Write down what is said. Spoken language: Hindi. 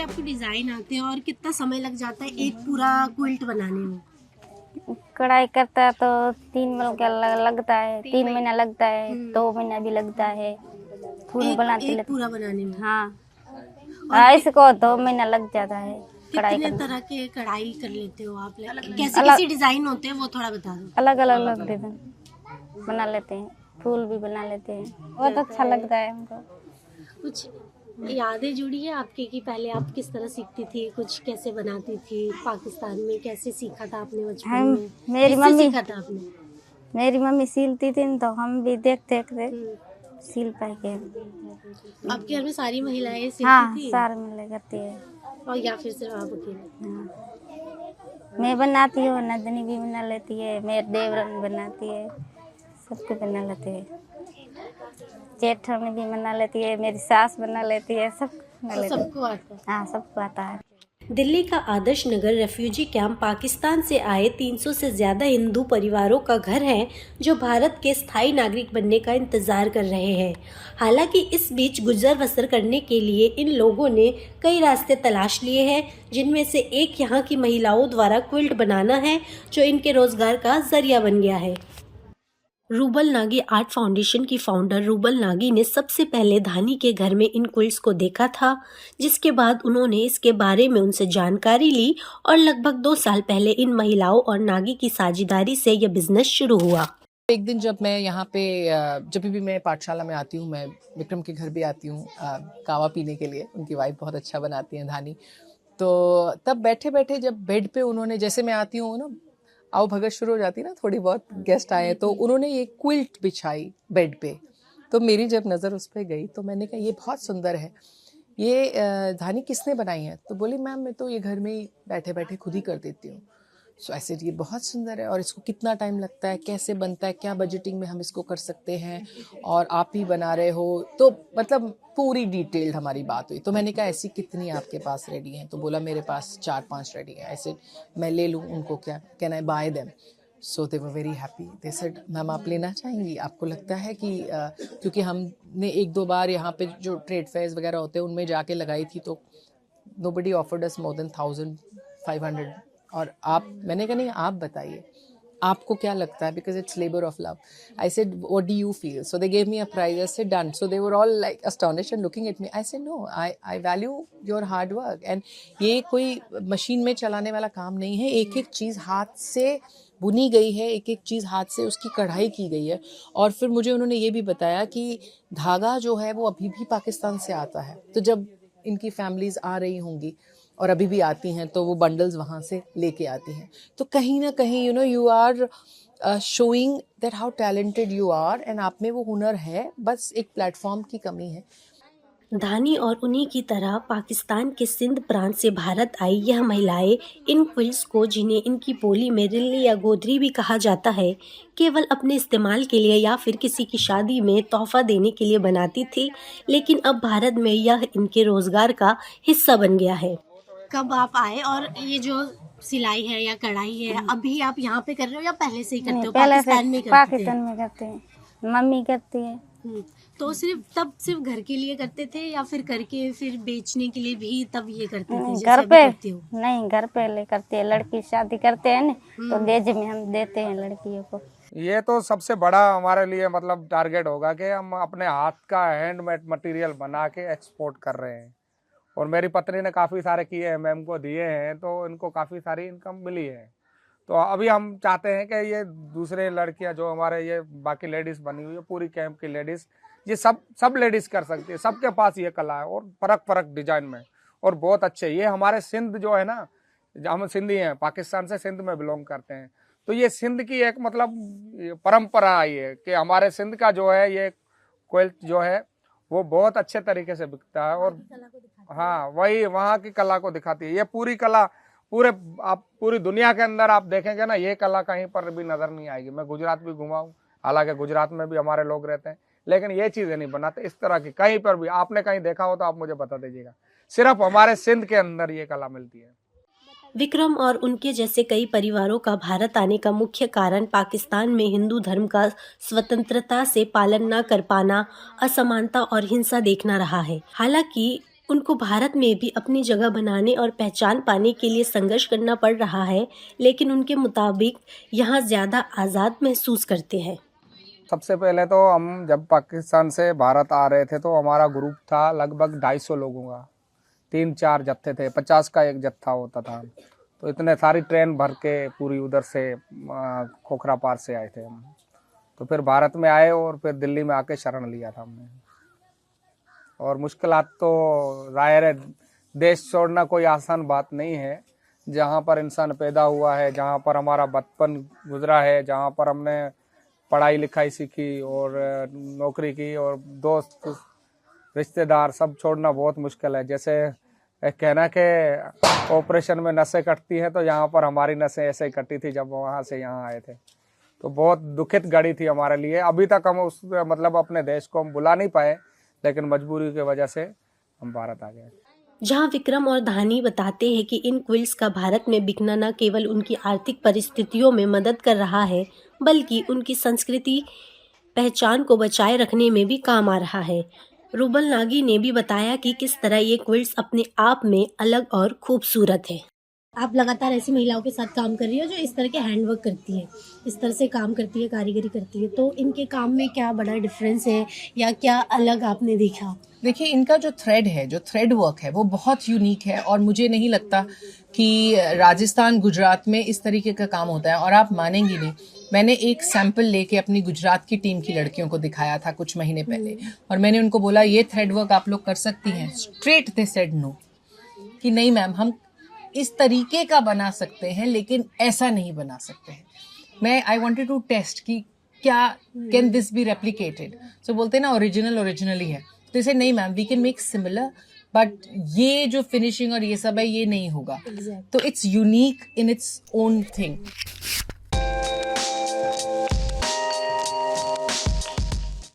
आपको डिजाइन आते हैं और कितना समय लग जाता है एक पूरा क्विल्ट बनाने में? कढ़ाई करता है तो 3 महीने का लगता है, 3 महीना लगता है, 2 महीना भी लगता है फूल बनाते एक लेते। पूरा बनाने में हाँ इसको 2 महीना लग जाता है कढ़ाई कितने करने। तरह के कढ़ाई कर लेते हो आप? कैसे कैसे डिजाइन होते हैं वो थोड़ा बता दो। अलग अलग डिजाइन बना लेते हैं, फूल भी बना लेते हैं, बहुत अच्छा लगता है हमको। कुछ यादें जुड़ी है आपके कि पहले आप किस तरह सीखती थी, कुछ कैसे बनाती थी, पाकिस्तान में कैसे सीखा था आपने बचपन हम में? मेरी किससे मम्मी सीखा था आपने? मेरी मम्मी सिलती थी न, तो हम भी देखते थे सिल पाए के। आपके घर में सारी महिलाएं सिलती हाँ थी सारे मिले करती है। और या फिर सिर्फ आप अकेले? हाँ। मैं बनाती हूँ, नंदनी भी बना लेती है, मेरे देवरन बनाती है, सबके बना लेते हैं। जेठा में भी बना लेती है, मेरी सास बना लेती है, सब बना तो लेती है। सबको आता है। हाँ सबको आता है। दिल्ली का आदर्श नगर रेफ्यूजी कैंप पाकिस्तान से आए 300 से ज्यादा हिंदू परिवारों का घर है जो भारत के स्थायी नागरिक बनने का इंतजार कर रहे हैं। हालांकि इस बीच गुजर बसर करने के लिए इन लोगों ने कई रास्ते तलाश लिए हैं, जिनमें से एक यहाँ की महिलाओं द्वारा क्विल्ट बनाना है, जो इनके रोजगार का जरिया बन गया है। रूबल नागी आर्ट फाउंडेशन की फाउंडर रूबल नागी ने सबसे पहले धानी के घर में इन क्विल्ट्स को देखा था, जिसके बाद उन्होंने इसके बारे में उनसे जानकारी ली और लगभग 2 साल पहले इन महिलाओं और नागी की साझेदारी से यह बिजनेस शुरू हुआ। एक दिन जब मैं यहाँ पे जब भी मैं पाठशाला में आती हूँ, मैं विक्रम के घर भी आती हूँ कावा पीने के लिए। उनकी वाइफ बहुत अच्छा बनाती हैं धानी। तो तब बैठे बैठे जब बेड पे उन्होंने, जैसे मैं आती हूँ ना, आओ भगत शुरू हो जाती है ना, थोड़ी बहुत गेस्ट आए तो उन्होंने ये क्विल्ट बिछाई बेड पे। तो मेरी जब नज़र उस पर गई तो मैंने कहा ये बहुत सुंदर है, ये धानी किसने बनाई है? तो बोली मैम मैं तो ये घर में ही बैठे बैठे खुद ही कर देती हूँ। सो ऐसे ये बहुत सुंदर है, और इसको कितना टाइम लगता है, कैसे बनता है, क्या बजटिंग में हम इसको कर सकते हैं, और आप ही बना रहे हो, तो मतलब पूरी डिटेल्ड हमारी बात हुई। तो मैंने कहा ऐसी कितनी आपके पास रेडी हैं? तो बोला मेरे पास 4-5 रेडी हैं। ऐसे मैं ले लूँ उनको, क्या can I bye them? So they were very happy. They said ma'am आप लेना चाहेंगी? आपको लगता है कि क्योंकि हमने 1-2 बार यहाँ पे जो ट्रेड फेयर्स वगैरह होते हैं उनमें जाके लगाई थी, तो nobody offered us more than 1,500। और आप, मैंने कहा नहीं आप बताइए आपको क्या लगता है, because it's labour of love. I said what do you feel? So they gave me a prize. I said done. So they were all like astonished and looking at me. I said no, I value your hard work, and ये कोई मशीन में चलाने वाला काम नहीं है। एक एक चीज़ हाथ से बुनी गई है, एक एक चीज़ हाथ से उसकी कढ़ाई की गई है। और फिर मुझे उन्होंने ये भी बताया कि धागा जो है वो अभी भी पाकिस्तान से आता है। तो जब इनकी फैमिलीज आ रही होंगी और अभी भी आती हैं तो वो बंडल्स वहाँ से लेके आती हैं। तो कहीं ना कहीं you are showing that how talented you are, and आप में वो हुनर है, बस एक प्लेटफॉर्म की कमी है। धानी और उन्हीं की तरह पाकिस्तान के सिंध प्रांत से भारत आई यह महिलाएं इन क्विल्ट्स को, जिन्हें इनकी बोली में रिल्ली या गोदरी भी कहा जाता है, केवल अपने इस्तेमाल के लिए या फिर किसी की शादी में तोहफा देने के लिए बनाती थी, लेकिन अब भारत में यह इनके रोजगार का हिस्सा बन गया है। कब आप आए और ये जो सिलाई है या कढ़ाई है अभी आप यहाँ पे कर रहे हो या पहले से ही करते हो? पहले से पाकिस्तान में करते पाकिस्तान में करते हैं, मम्मी करती है। तो सिर्फ घर के लिए करते थे या फिर करके फिर बेचने के लिए भी तब ये करते थे जैसे घर अभी पे करते हो? नहीं, घर पे ले करते हैं। लड़की शादी करते हैं ना, तो दहेज में हम देते हैं लड़कियों को। ये तो सबसे बड़ा हमारे लिए मतलब टारगेट होगा कि हम अपने हाथ का हैंडमेड मटेरियल बना के एक्सपोर्ट कर रहे हैं। और मेरी पत्नी ने काफ़ी सारे किए हैं, मैम को दिए हैं, तो इनको काफ़ी सारी इनकम मिली है। तो अभी हम चाहते हैं कि ये दूसरे लड़कियां जो हमारे ये बाकी लेडीज़ बनी हुई है, पूरी कैंप की लेडीज़, ये सब लेडीज़ कर सकती है। सबके पास ये कला है और फर्क डिजाइन में, और बहुत अच्छे। ये हमारे सिंध जो है ना, हम सिंधी हैं, पाकिस्तान से सिंध में बिलोंग करते हैं, तो ये सिंध की एक मतलब परंपरा आई है कि हमारे सिंध का जो है ये क्विल्ट जो है वो बहुत अच्छे तरीके से बिकता है। और हाँ, वही वहाँ की कला को दिखाती है। ये पूरी कला आप पूरी दुनिया के अंदर आप देखेंगे ना, ये कला कहीं पर भी नजर नहीं आएगी। मैं गुजरात भी घुमा हूँ, हालांकि गुजरात में भी हमारे लोग रहते हैं, लेकिन ये चीजें नहीं बनाते इस तरह की। कहीं पर भी आपने कहीं देखा हो तो आप मुझे बता दीजिएगा। सिर्फ हमारे सिंध के अंदर ये कला मिलती है। विक्रम और उनके जैसे कई परिवारों का भारत आने का मुख्य कारण पाकिस्तान में हिंदू धर्म का स्वतंत्रता से पालन न कर पाना, असमानता और हिंसा देखना रहा है। हालांकि उनको भारत में भी अपनी जगह बनाने और पहचान पाने के लिए संघर्ष करना पड़ रहा है, लेकिन उनके मुताबिक यहाँ ज़्यादा आज़ाद महसूस करते हैं। सबसे पहले तो हम जब पाकिस्तान से भारत आ रहे थे तो हमारा ग्रुप था लगभग 250 लोगों का, 3-4 जत्थे थे, 50 का एक जत्था होता था। तो इतने सारी ट्रेन भर के पूरी उधर से खोखरा पार से आए थे हम। तो फिर भारत में आए और फिर दिल्ली में आके शरण लिया था हमने। और मुश्किलात तो जाहिर है, देश छोड़ना कोई आसान बात नहीं है। जहाँ पर इंसान पैदा हुआ है, जहाँ पर हमारा बचपन गुजरा है, जहाँ पर हमने पढ़ाई लिखाई सीखी और नौकरी की और दोस्त रिश्तेदार सब छोड़ना बहुत मुश्किल है। जैसे कहना कि ऑपरेशन में नसें कटती हैं, तो यहाँ पर हमारी नसें ऐसे ही कटी थी जब वहाँ से यहाँ आए थे। तो बहुत दुखित घड़ी थी हमारे लिए। अभी तक हम उस मतलब अपने देश को हम बुला नहीं पाए, लेकिन मजबूरी की वजह से हम भारत आ गए। जहां विक्रम और धानी बताते हैं कि इन क्विल्ट्स का भारत में बिकना न केवल उनकी आर्थिक परिस्थितियों में मदद कर रहा है, बल्कि उनकी संस्कृति पहचान को बचाए रखने में भी काम आ रहा है। रूबल नागी ने भी बताया कि किस तरह ये क्विल्ट्स अपने आप में अलग और खूबसूरत है। आप लगातार ऐसी महिलाओं के साथ काम कर रही हो जो इस तरह के हैंडवर्क करती है, इस तरह से काम करती है, कारीगरी करती है, तो इनके काम में क्या बड़ा डिफरेंस है या क्या अलग आपने देखा? देखिए, इनका जो थ्रेड है, जो थ्रेड वर्क है, वो बहुत यूनिक है और मुझे नहीं लगता कि राजस्थान, गुजरात में इस तरीके का काम होता है। और आप मानेंगी नहीं, मैंने एक सैंपल लेके अपनी गुजरात की टीम की लड़कियों को दिखाया था कुछ महीने पहले, और मैंने उनको बोला ये थ्रेड वर्क आप लोग कर सकती हैं। स्ट्रेट दे सेड नो, कि नहीं मैम, हम इस तरीके का बना सकते हैं लेकिन ऐसा नहीं बना सकते हैं। आई वॉन्टेड टू टेस्ट कि क्या can this be replicated. So बोलते हैं ना, ओरिजिनल ही है। तो इसे नहीं ma'am, we can make similar, but ये जो फिनिशिंग और ये सब है ये नहीं होगा। तो it's unique in its own thing.